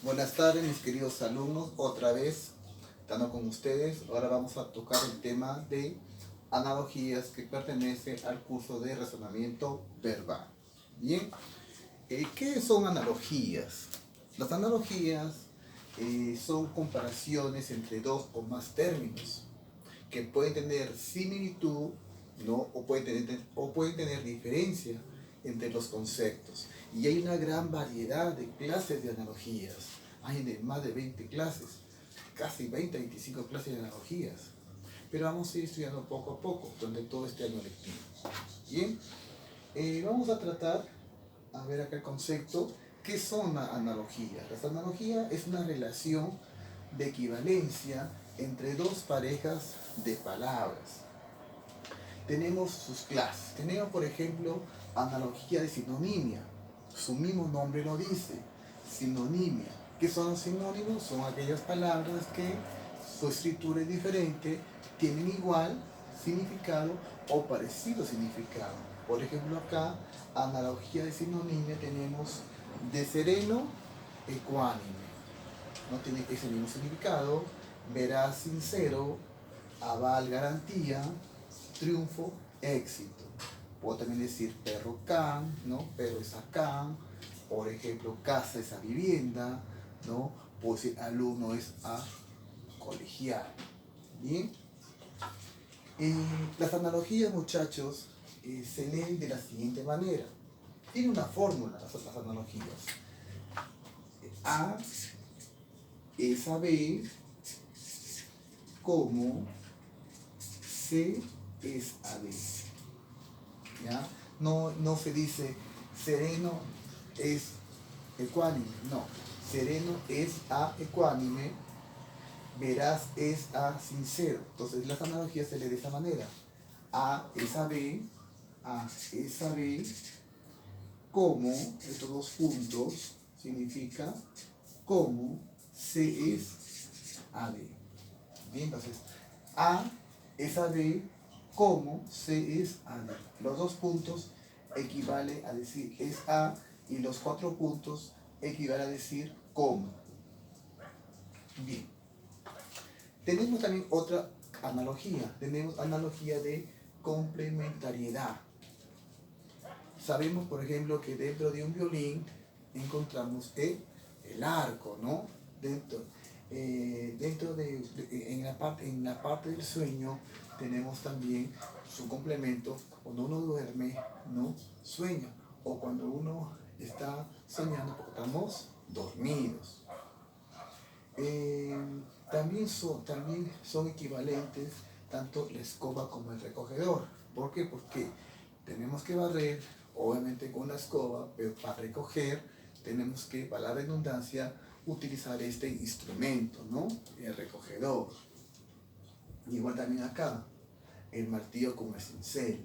Buenas tardes, mis queridos alumnos. Otra vez, estando con ustedes. Ahora vamos a tocar el tema de analogías que pertenece al curso de razonamiento verbal. Bien, ¿qué son analogías? Las analogías son comparaciones entre dos o más términos que pueden tener similitud, ¿no? o pueden tener diferencia entre los conceptos. Y hay una gran variedad de clases de analogías. Hay más de 20 clases, casi 20, 25 clases de analogías. Pero vamos a ir estudiando poco a poco durante todo este año lectivo. Bien, vamos a tratar, a ver acá el concepto, ¿qué son analogías? Las analogías es una relación de equivalencia entre dos parejas de palabras. Tenemos sus clases. Tenemos, por ejemplo, analogía de sinonimia. Su mismo nombre lo dice, sinonimia. ¿Qué son los sinónimos? Son aquellas palabras que su escritura es diferente, tienen igual significado o parecido significado. Por ejemplo, acá, analogía de sinonimia tenemos de sereno, ecuánime. No tiene ese mismo significado. Veraz, sincero, aval, garantía, triunfo, éxito. Puedo también decir perro can, ¿no? Perro es a can. Por ejemplo, casa es a vivienda, ¿no? Puedo decir alumno es a colegial. Bien. Las analogías, muchachos, se leen de la siguiente manera. Tiene una fórmula las analogías. A es a B como C es a D. ¿Ya? No se dice sereno es ecuánime, no. Sereno es a ecuánime, veraz es a sincero. Entonces las analogías se leen de esa manera. A es a B, A es a B, como, estos dos puntos, significa como C es a D. Bien, entonces A es a B, como C es a D. Los dos puntos equivale a decir es A y los cuatro puntos equivale a decir como. Bien. Tenemos también otra analogía. Tenemos analogía de complementariedad. Sabemos, por ejemplo, que dentro de un violín encontramos el arco, ¿no? En la parte del sueño tenemos también su complemento. Cuando uno duerme, ¿no? Sueña. O cuando uno está soñando porque estamos dormidos. También son equivalentes tanto la escoba como el recogedor. ¿Por qué? Porque tenemos que barrer, obviamente con la escoba, pero para recoger tenemos que, para la redundancia, utilizar este instrumento, ¿no? El recogedor. Igual también acá, el martillo con el cincel.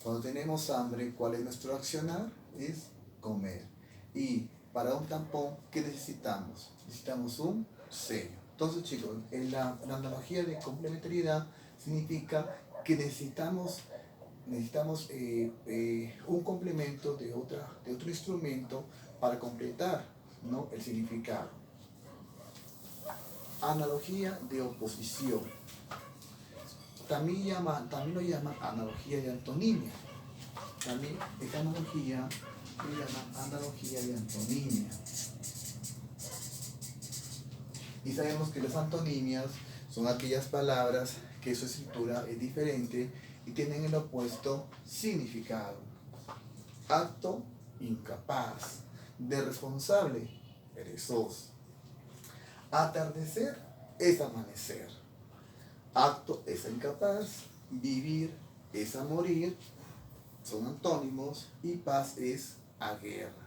Cuando tenemos hambre, ¿cuál es nuestro accionar? Es comer. Y para un tampón, ¿qué necesitamos? Necesitamos un sello. Entonces, chicos, la analogía de complementariedad significa que necesitamos un complemento de otro instrumento para completar, ¿no? El significado. Analogía de oposición. También lo llaman analogía de antonimia. También esta analogía se llama analogía de antonimia. Y sabemos que las antonimias son aquellas palabras que su escritura es diferente y tienen el opuesto significado. Acto, incapaz. De responsable, perezoso. Atardecer es amanecer. Acto es a incapaz. Vivir es a morir. Son antónimos. Y paz es a guerra.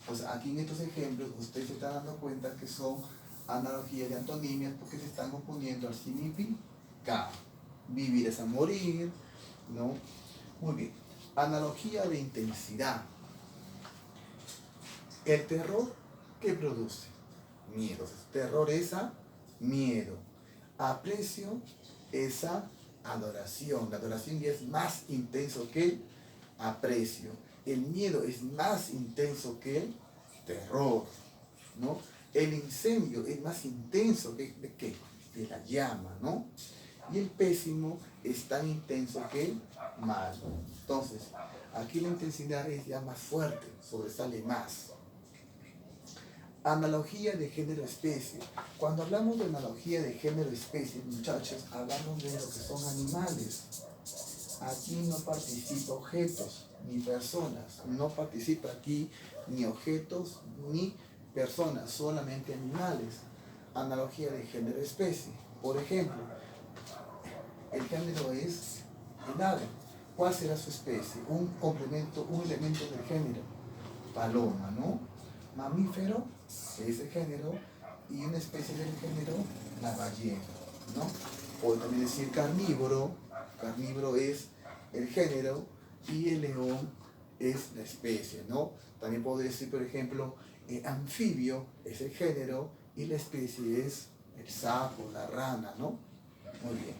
Pues aquí en estos ejemplos usted se está dando cuenta que son analogías de antonimias porque se están oponiendo al significado. Vivir es a morir, ¿no? Muy bien. Analogía de intensidad. El terror, ¿qué produce? Miedo. Entonces, terror es a miedo. Aprecio es a adoración. La adoración ya es más intenso que el aprecio. el miedo es más intenso que el terror, ¿no? El incendio es más intenso de la llama, ¿no? Y el pésimo es tan intenso que el mal. Entonces, aquí la intensidad es ya más fuerte, sobresale más. Analogía de género-especie. Cuando hablamos de analogía de género-especie, muchachos, hablamos de lo que son animales. Aquí no participa objetos ni personas. No participa aquí ni objetos ni personas, solamente animales. Analogía de género-especie. Por ejemplo, el género es el ave. ¿Cuál será su especie? Un complemento, un elemento del género. Paloma, ¿no? Mamífero es el género y una especie del género, la ballena, ¿no? Puedo también decir carnívoro. Carnívoro es el género y el león es la especie, ¿no? También puedo decir, por ejemplo, anfibio es el género y la especie es el sapo, la rana, ¿no? Muy bien.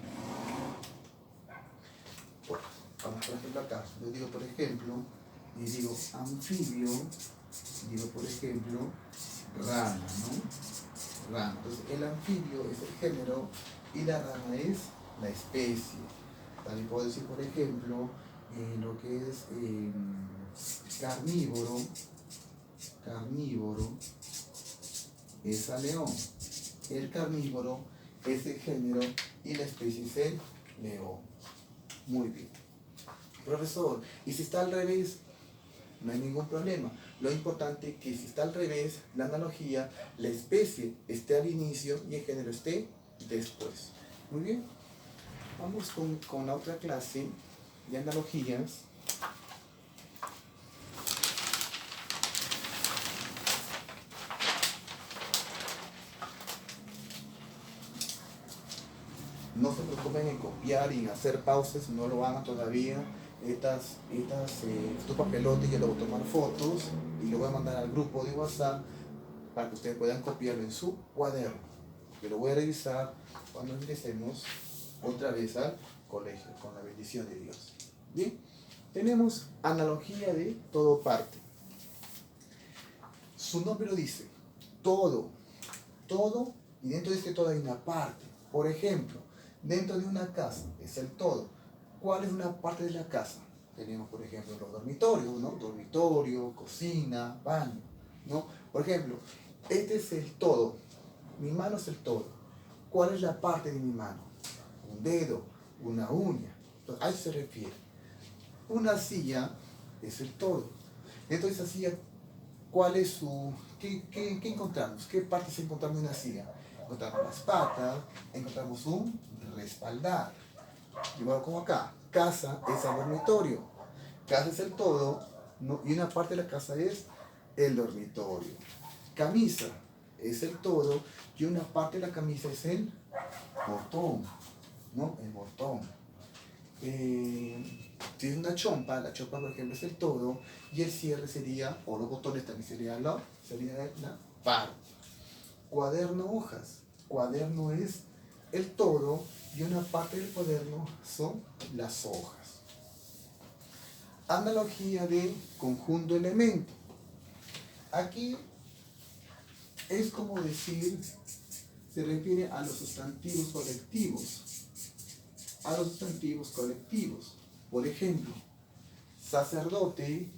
Bueno, vamos por ejemplo acá. Yo digo, por ejemplo, y digo anfibio, digo, por ejemplo, rana, ¿no? Rana. Entonces, el anfibio es el género y la rana es la especie. También puedo decir, por ejemplo, lo que es carnívoro. Carnívoro es el león. El carnívoro es el género y la especie es el león. Muy bien. Profesor, ¿y si está al revés? No hay ningún problema. Lo importante es que si está al revés, la analogía, la especie esté al inicio y el género esté después. Muy bien. Vamos con la otra clase de analogías. No se preocupen en copiar y en hacer pausas, no lo hagan todavía. Estos papelotes yo les voy a tomar fotos y lo voy a mandar al grupo de WhatsApp para que ustedes puedan copiarlo en su cuaderno. Yo lo voy a revisar cuando ingresemos otra vez al colegio, con la bendición de Dios. Bien, tenemos analogía de todo parte. Su nombre lo dice, todo, y dentro de este todo hay una parte. Por ejemplo, dentro de una casa es el todo. ¿Cuál es una parte de la casa? Tenemos, por ejemplo, los dormitorios, ¿no? Dormitorio, cocina, baño, ¿no? Por ejemplo, este es el todo. Mi mano es el todo. ¿Cuál es la parte de mi mano? Un dedo, una uña. Entonces, a eso se refiere. Una silla es el todo. Dentro de esa silla, ¿cuál es su... ¿Qué encontramos? ¿Qué partes encontramos en una silla? Encontramos las patas, encontramos un respaldar. Igual como acá, casa es el dormitorio. Casa es el todo, ¿no? Y una parte de la casa es el dormitorio. Camisa es el todo y una parte de la camisa es el botón, ¿no? El botón. Si es una chompa, la chompa por ejemplo es el todo y el cierre sería, o los botones también sería la parte. Cuaderno, hojas. Cuaderno es el todo y una parte del cuaderno son las hojas. Analogía de conjunto elemento. Aquí es como decir, se refiere a los sustantivos colectivos. A los sustantivos colectivos. Por ejemplo, sacerdote.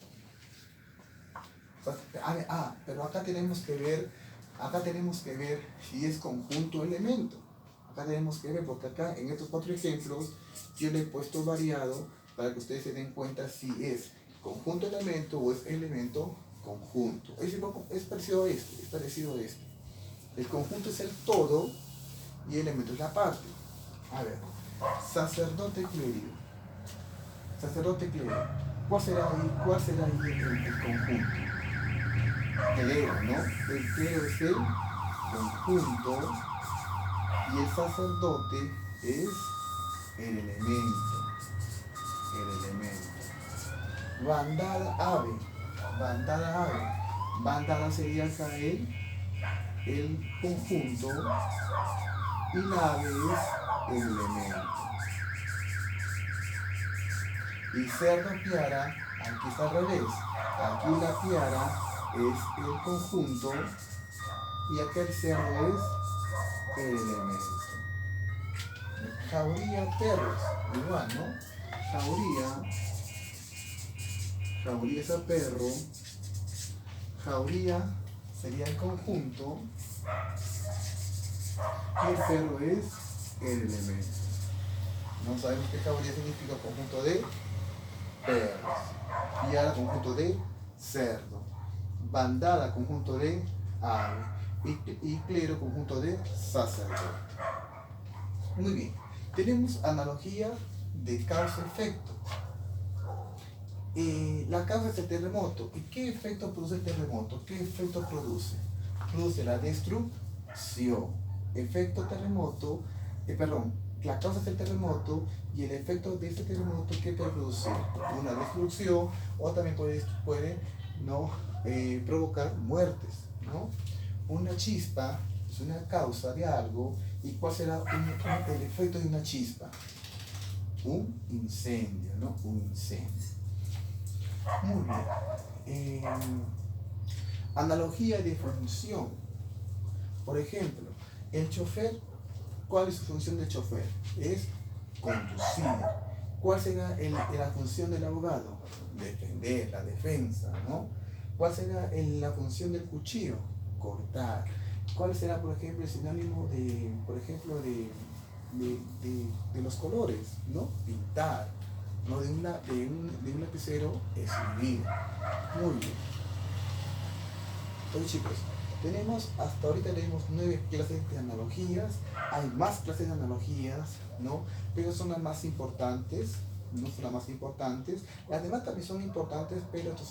Pero acá tenemos que ver si es conjunto elemento. Acá tenemos que ver, porque acá en estos 4 ejemplos yo le he puesto variado para que ustedes se den cuenta si es conjunto elemento o es elemento conjunto. Es parecido a este. El conjunto es el todo y el elemento es la parte. A ver, sacerdote clérigo. Sacerdote clérigo. ¿Cuál será ahí el conjunto? Clero, ¿no? El clero es el conjunto y el sacerdote es el elemento. Bandada ave. Bandada sería acá el conjunto y la ave es el elemento. Y cerdo piara Aquí está al revés. Aquí la tiara es el conjunto y aquí el cerro es el elemento. Jauría, perros, igual, ¿no? Jauría, jauría es a perro, jauría sería el conjunto y el perro es el elemento. No sabemos qué jauría significa conjunto de perros, piara conjunto de cerdo, bandada conjunto de ave y clero conjunto de sacerdote. Muy bien, tenemos analogía de causa-efecto. La causa es el terremoto. ¿Y qué efecto produce el terremoto? ¿Qué efecto produce? Produce la destrucción. Efecto terremoto, la causa es el terremoto y el efecto de este terremoto que produce una destrucción o también puede ¿no? Provocar muertes, ¿no? Una chispa es una causa de algo. ¿Y cuál será el efecto de una chispa? Un incendio, ¿no? Un incendio. Muy bien. Analogía de función. Por ejemplo, el chofer, ¿cuál es su función del chofer? Es conducir. ¿Cuál será la función del abogado? Defender, la defensa, ¿no? ¿Cuál será la función del cuchillo? Cortar. ¿Cuál será, por ejemplo, el sinónimo de, por ejemplo, de los colores, ¿no? Pintar, ¿no? De un lapicero, escribir. Muy bien. Entonces, chicos, hasta ahorita tenemos 9 clases de analogías. Hay más clases de analogías, ¿no? Pero son las más importantes, no son las más importantes. Las demás también son importantes, pero